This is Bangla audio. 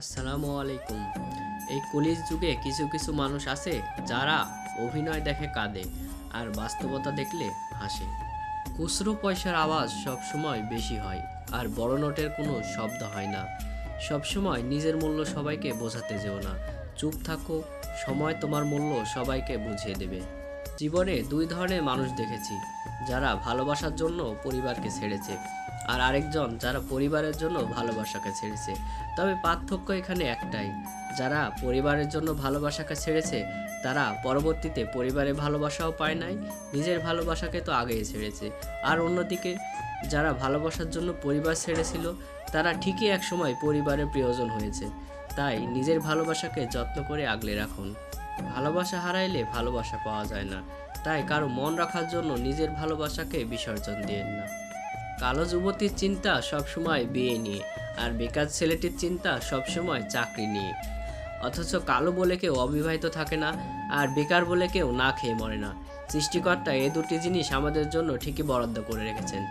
আসসালামু আলাইকুম। এই কলির যুগে কিছু কিছু মানুষ আছে যারা অভিনয় দেখে কাঁদে আর বাস্তবতা দেখলে হাসে। খুচরো পয়সার আওয়াজ সবসময় বেশি হয় আর বড় নোটের কোনো শব্দ হয় না। সবসময় নিজের মূল্য সবাইকে বোঝাতে যেও না, চুপ থাকো, সময় তোমার মূল্য সবাইকে বুঝিয়ে দেবে। জীবনে দুই ধরনের মানুষ দেখেছি, যারা ভালোবাসার জন্য পরিবারকে ছেড়েছে আর আরেকজন যারা পরিবারের জন্য ভালোবাসাকে ছেড়েছে। তবে পার্থক্য এখানে একটাই, যারা পরিবারের জন্য ভালোবাসাকে ছেড়েছে তারা পরবর্তীতে পরিবারের ভালোবাসাও পায় নাই, নিজের ভালোবাসাকে তো আগেই ছেড়েছে। আর অন্যদিকে যারা ভালোবাসার জন্য পরিবার ছেড়েছিল তারা ঠিকই একসময় পরিবারের প্রয়োজন হয়েছে। তাই নিজের ভালোবাসাকে যত্ন করে আগলে রাখুন। ভালোবাসা হারাইলে ভালোবাসা পাওয়া যায় না, তাই কারো মন রাখার জন্য নিজের ভালোবাসাকে বিসর্জন দিয়েন না। কালো যুবতীর চিন্তা সবসময় বিয়ে নিয়ে, আর বেকার ছেলেটির চিন্তা সবসময় চাকরি নিয়ে। অথচ কালো বলে কেউ অবিবাহিত থাকে না, আর বেকার বলে কেউ না খেয়ে মরে না। সৃষ্টিকর্তা এই দুটি জিনিস আমাদের জন্য ঠিকই বরাদ্দ করে রেখেছেন।